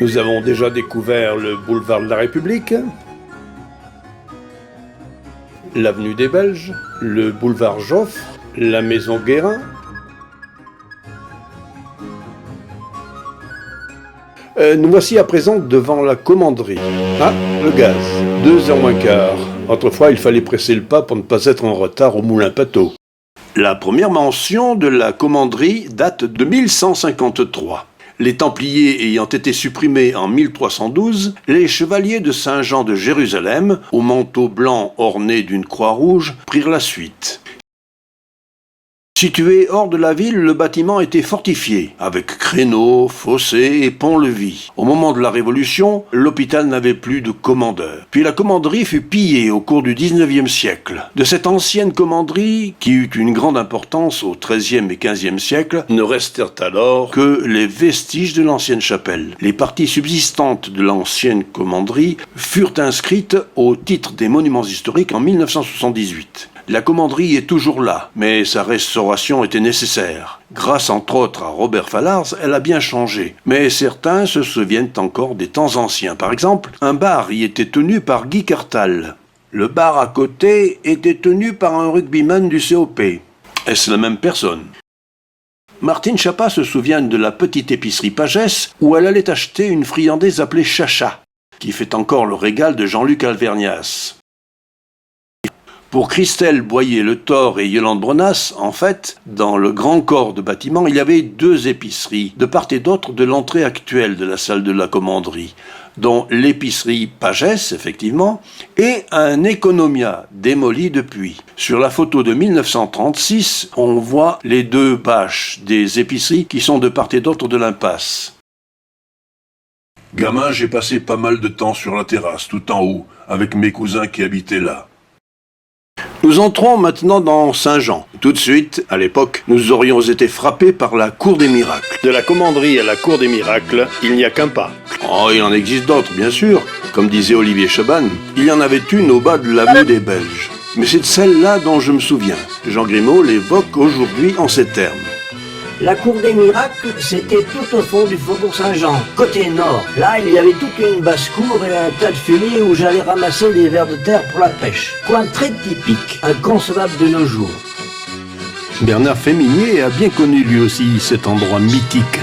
Nous avons déjà découvert le boulevard de la République, l'avenue des Belges, le boulevard Joffre, la maison Guérin. Nous voici à présent devant la commanderie. Ah, le gaz, 2h moins quart. Autrefois, il fallait presser le pas pour ne pas être en retard au moulin Pateau. La première mention de la commanderie date de 1153. Les Templiers ayant été supprimés en 1312, les chevaliers de Saint-Jean de Jérusalem, au manteau blanc orné d'une croix rouge, prirent la suite. Situé hors de la ville, le bâtiment était fortifié, avec créneaux, fossés et pont-levis. Au moment de la Révolution, l'hôpital n'avait plus de commandeur. Puis la commanderie fut pillée au cours du XIXe siècle. De cette ancienne commanderie, qui eut une grande importance au XIIIe et XVe siècle, ne restèrent alors que les vestiges de l'ancienne chapelle. Les parties subsistantes de l'ancienne commanderie furent inscrites au titre des monuments historiques en 1978. La commanderie est toujours là, mais sa restauration était nécessaire. Grâce entre autres à Robert Fallars, elle a bien changé. Mais certains se souviennent encore des temps anciens. Par exemple, un bar y était tenu par Guy Cartal. Le bar à côté était tenu par un rugbyman du COP. Est-ce la même personne ? Martine Chapa se souvient de la petite épicerie Pagès où elle allait acheter une friandise appelée Chacha, qui fait encore le régal de Jean-Luc Alvernias. Pour Christelle Boyer-Le Thor et Yolande Bronas, en fait, dans le grand corps de bâtiment, il y avait 2 épiceries, de part et d'autre de l'entrée actuelle de la salle de la commanderie, dont l'épicerie Pagès, effectivement, et un Economia, démoli depuis. Sur la photo de 1936, on voit les 2 bâches des épiceries qui sont de part et d'autre de l'impasse. Gamin, j'ai passé pas mal de temps sur la terrasse, tout en haut, avec mes cousins qui habitaient là. Nous entrons maintenant dans Saint-Jean. Tout de suite, à l'époque, nous aurions été frappés par la Cour des Miracles. De la commanderie à la Cour des Miracles, il n'y a qu'un pas. Oh, il en existe d'autres, bien sûr. Comme disait Olivier Chaban, il y en avait une au bas de l'avenue des Belges. Mais c'est de celle-là dont je me souviens. Jean Grimaud l'évoque aujourd'hui en ces termes. La Cour des Miracles, c'était tout au fond du Faubourg Saint-Jean, côté nord. Là, il y avait toute une basse-cour et un tas de fumier où j'allais ramasser des vers de terre pour la pêche. Coin très typique, inconcevable de nos jours. Bernard Féminier a bien connu lui aussi cet endroit mythique.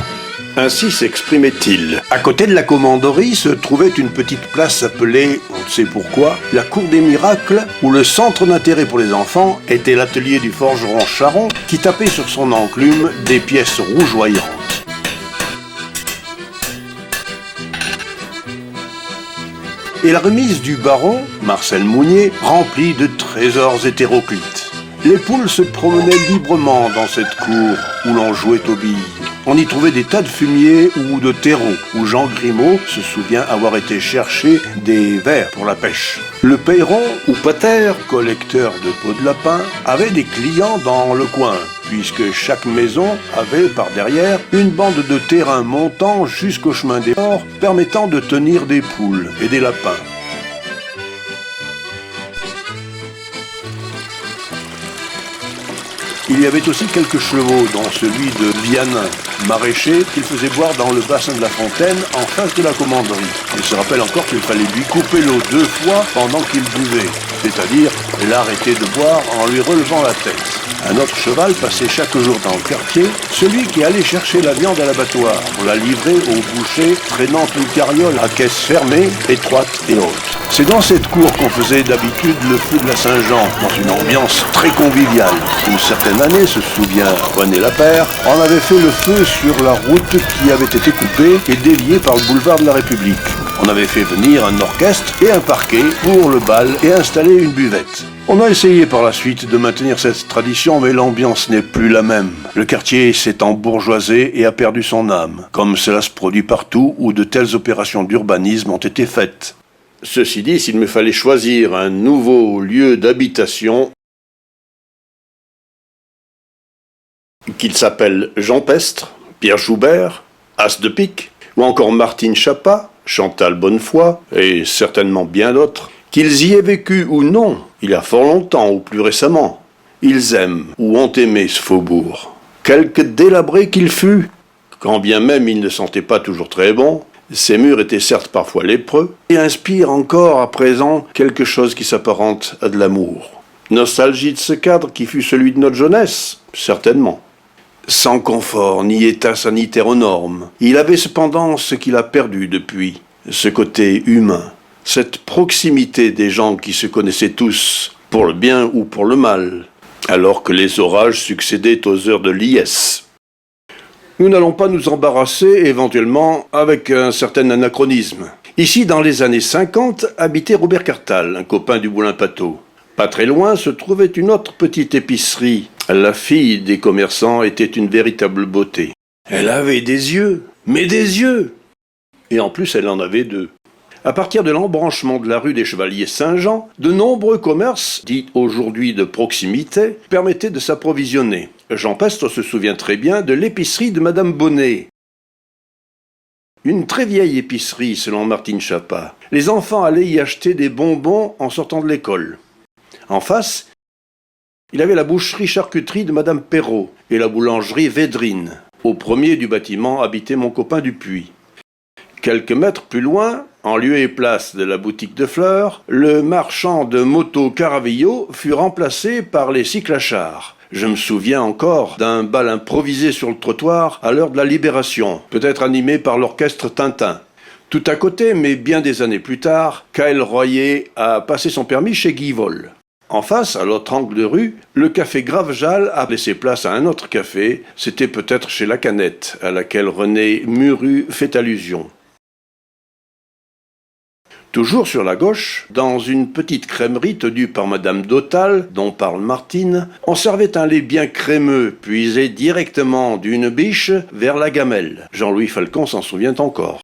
Ainsi s'exprimait-il. À côté de la commanderie se trouvait une petite place appelée, on ne sait pourquoi, la Cour des Miracles, où le centre d'intérêt pour les enfants était l'atelier du forgeron Charon, qui tapait sur son enclume des pièces rougeoyantes. Et la remise du baron, Marcel Mounier, remplie de trésors hétéroclites. Les poules se promenaient librement dans cette cour où l'on jouait aux billes. On y trouvait des tas de fumier ou de terreau, où Jean Grimaud se souvient avoir été chercher des vers pour la pêche. Le Peyron, ou Pater, collecteur de peaux de lapin, avait des clients dans le coin, puisque chaque maison avait par derrière une bande de terrain montant jusqu'au chemin des ports, permettant de tenir des poules et des lapins. Il y avait aussi quelques chevaux, dont celui de Vianin, maraîcher, qu'il faisait boire dans le bassin de la fontaine en face de la commanderie. Il se rappelle encore qu'il fallait lui couper l'eau 2 fois pendant qu'il buvait, c'est-à-dire l'arrêter de boire en lui relevant la tête. Un autre cheval passait chaque jour dans le quartier, celui qui allait chercher la viande à l'abattoir pour la livrer au boucher, traînant une carriole à caisse fermée, étroite et haute. C'est dans cette cour qu'on faisait d'habitude le feu de la Saint-Jean, dans une ambiance très conviviale. Une certaine année, se souvient René Lapère, on avait fait le feu sur la route qui avait été coupée et déviée par le boulevard de la République. On avait fait venir un orchestre et un parquet pour le bal et installer une buvette. On a essayé par la suite de maintenir cette tradition, mais l'ambiance n'est plus la même. Le quartier s'est embourgeoisé et a perdu son âme, comme cela se produit partout où de telles opérations d'urbanisme ont été faites. Ceci dit, s'il me fallait choisir un nouveau lieu d'habitation, qu'il s'appelle Jean Pestre, Pierre Joubert, As de Pique, ou encore Martine Chapa, Chantal Bonnefoy, et certainement bien d'autres, qu'ils y aient vécu ou non, il y a fort longtemps ou plus récemment, ils aiment ou ont aimé ce faubourg. Quelque délabré qu'il fût, quand bien même il ne sentait pas toujours très bon, Ces murs étaient certes parfois lépreux, et inspirent encore à présent quelque chose qui s'apparente à de l'amour. Nostalgie de ce cadre qui fut celui de notre jeunesse, certainement. Sans confort ni état sanitaire aux normes, il avait cependant ce qu'il a perdu depuis, ce côté humain, cette proximité des gens qui se connaissaient tous, pour le bien ou pour le mal, alors que les orages succédaient aux heures de liesse. Nous n'allons pas nous embarrasser éventuellement avec un certain anachronisme. Ici, dans les années 50, habitait Robert Cartal, un copain du Moulin Pateau. Pas très loin se trouvait une autre petite épicerie. La fille des commerçants était une véritable beauté. Elle avait des yeux, mais des yeux! Et en plus, elle en avait deux. À partir de l'embranchement de la rue des Chevaliers Saint-Jean, de nombreux commerces, dits aujourd'hui de proximité, permettaient de s'approvisionner. Jean Pestre se souvient très bien de l'épicerie de Madame Bonnet. Une très vieille épicerie, selon Martine Chapa. Les enfants allaient y acheter des bonbons en sortant de l'école. En face, il avait la boucherie-charcuterie de Madame Perrault et la boulangerie Védrine. Au premier du bâtiment habitait mon copain Dupuis. Quelques mètres plus loin, en lieu et place de la boutique de fleurs, le marchand de motos Caravillo fut remplacé par les cyclachards. Je me souviens encore d'un bal improvisé sur le trottoir à l'heure de la Libération, peut-être animé par l'orchestre Tintin. Tout à côté, mais bien des années plus tard, Kaël Royer a passé son permis chez Guy Vol. En face, à l'autre angle de rue, le café Gravejal a laissé place à un autre café, c'était peut-être chez La Canette, à laquelle René Muru fait allusion. Toujours sur la gauche, dans une petite crèmerie tenue par Madame Dautal, dont parle Martine, on servait un lait bien crémeux, puisé directement d'une biche vers la gamelle. Jean-Louis Falcon s'en souvient encore.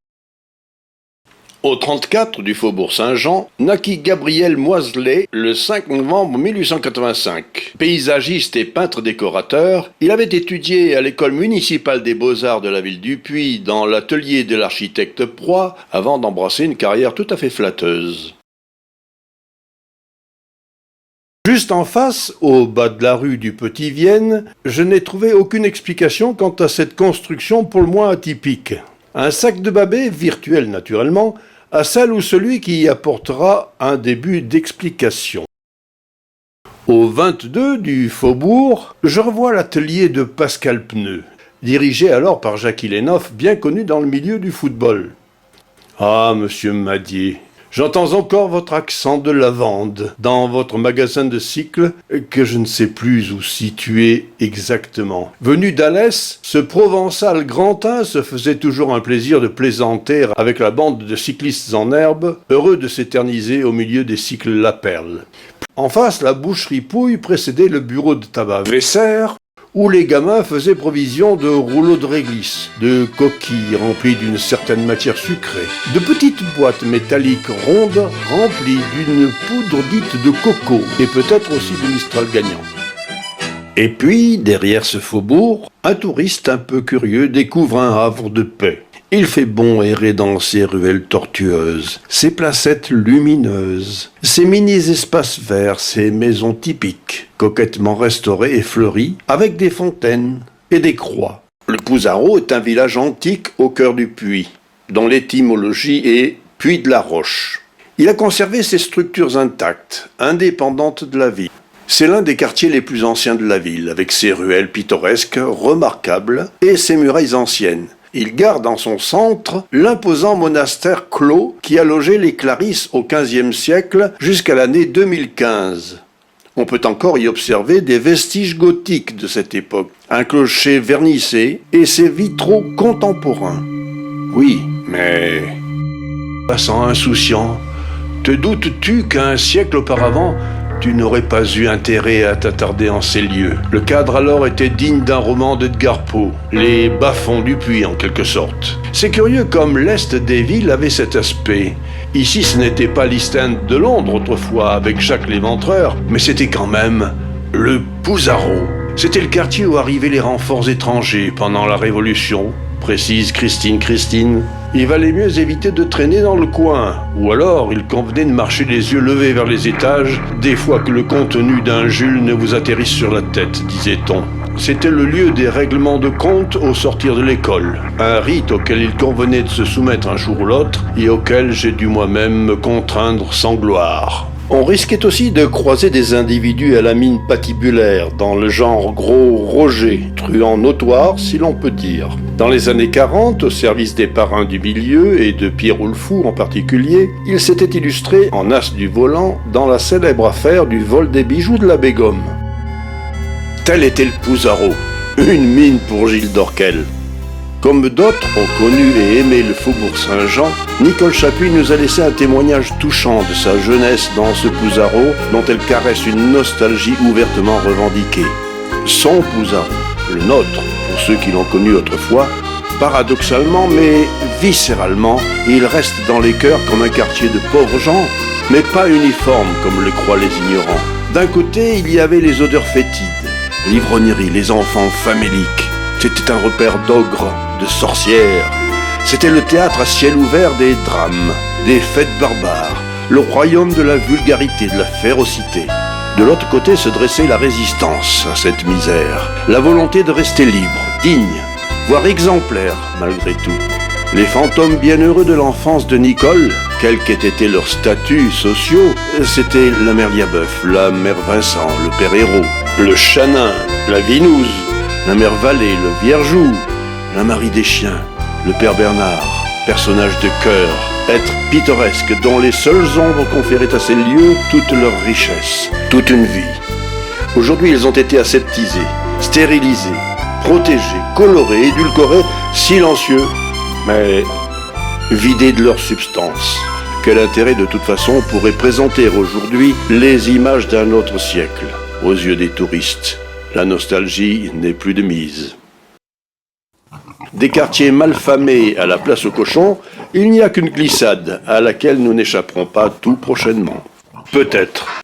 Au 34 du Faubourg Saint-Jean, naquit Gabriel Moiselet le 5 novembre 1885. Paysagiste et peintre décorateur, il avait étudié à l'école municipale des beaux-arts de la ville du Puy dans l'atelier de l'architecte Proy avant d'embrasser une carrière tout à fait flatteuse. Juste en face, au bas de la rue du Petit-Vienne, je n'ai trouvé aucune explication quant à cette construction pour le moins atypique. Un sac de Babet, virtuel naturellement, à celle ou celui qui y apportera un début d'explication. Au 22 du Faubourg, je revois l'atelier de Pascal Pneu, dirigé alors par Jacques Ilénoff, bien connu dans le milieu du football. Ah, monsieur Madier, j'entends encore votre accent de lavande dans votre magasin de cycles que je ne sais plus où situer exactement. Venu d'Alès, ce provençal grantin se faisait toujours un plaisir de plaisanter avec la bande de cyclistes en herbe, heureux de s'éterniser au milieu des cycles La Perle. En face, la boucherie Pouille précédait le bureau de tabac Vessert, où les gamins faisaient provision de rouleaux de réglisse, de coquilles remplies d'une certaine matière sucrée, de petites boîtes métalliques rondes remplies d'une poudre dite de coco, et peut-être aussi de Mistral gagnant. Et puis, derrière ce faubourg, un touriste un peu curieux découvre un havre de paix. Il fait bon errer dans ces ruelles tortueuses, ces placettes lumineuses, ces mini-espaces verts, ces maisons typiques, coquettement restaurées et fleuries, avec des fontaines et des croix. Le Pouzarot est un village antique au cœur du Puy, dont l'étymologie est « Puy de la Roche ». Il a conservé ses structures intactes, indépendantes de la ville. C'est l'un des quartiers les plus anciens de la ville, avec ses ruelles pittoresques, remarquables, et ses murailles anciennes. Il garde en son centre l'imposant monastère clos qui a logé les Clarisses au XVe siècle jusqu'à l'année 2015. On peut encore y observer des vestiges gothiques de cette époque, un clocher vernissé et ses vitraux contemporains. Oui, mais... Passant insouciant, te doutes-tu qu'un siècle auparavant, tu n'aurais pas eu intérêt à t'attarder en ces lieux? Le cadre alors était digne d'un roman d'Edgar Poe, les bas-fonds du Puy en quelque sorte. C'est curieux comme l'Est des villes avait cet aspect. Ici ce n'était pas l'East End de Londres autrefois avec Jacques l'Éventreur, mais c'était quand même le Pouzarot. C'était le quartier où arrivaient les renforts étrangers pendant la Révolution, précise Christine. Il valait mieux éviter de traîner dans le coin, ou alors il convenait de marcher les yeux levés vers les étages, des fois que le contenu d'un Jules ne vous atterrisse sur la tête, disait-on. c'était le lieu des règlements de compte au sortir de l'école. Un rite auquel il convenait de se soumettre un jour ou l'autre et auquel j'ai dû moi-même me contraindre sans gloire. On risquait aussi de croiser des individus à la mine patibulaire, dans le genre gros Roger, truand notoire si l'on peut dire. Dans les années 40, au service des parrains du milieu et de Pierre Oulfou en particulier, il s'était illustré en as du volant dans la célèbre affaire du vol des bijoux de la Bégomme. Tel était le Pouzarot, une mine pour Gilles Dorquel. Comme d'autres ont connu et aimé le Faubourg Saint-Jean, Nicole Chapuis nous a laissé un témoignage touchant de sa jeunesse dans ce Pouzarot dont elle caresse une nostalgie ouvertement revendiquée. Son Pouzarot, le nôtre, pour ceux qui l'ont connu autrefois, paradoxalement mais viscéralement, il reste dans les cœurs comme un quartier de pauvres gens, mais pas uniforme comme le croient les ignorants. D'un côté, il y avait les odeurs fétides, l'ivrognerie, les enfants faméliques. C'était un repère d'ogres, de sorcières. C'était le théâtre à ciel ouvert des drames, des fêtes barbares, le royaume de la vulgarité, de la férocité. De l'autre côté se dressait la résistance à cette misère, la volonté de rester libre, digne, voire exemplaire malgré tout. Les fantômes bienheureux de l'enfance de Nicole, quels qu'aient été leurs statuts sociaux, c'était la mère Liabeuf, la mère Vincent, le père Hérault, le Chanin, la Vinouse, la mère Vallée, le Vierjou, la Marie des Chiens, le père Bernard, personnage de cœur, être pittoresque dont les seules ombres conféraient à ces lieux toute leur richesse, toute une vie. Aujourd'hui, ils ont été aseptisés, stérilisés, protégés, colorés, édulcorés, silencieux, mais vidés de leur substance. Quel intérêt de toute façon pourrait présenter aujourd'hui les images d'un autre siècle aux yeux des touristes? La nostalgie n'est plus de mise. Des quartiers malfamés à la place aux cochons, il n'y a qu'une glissade à laquelle nous n'échapperons pas tout prochainement. Peut-être.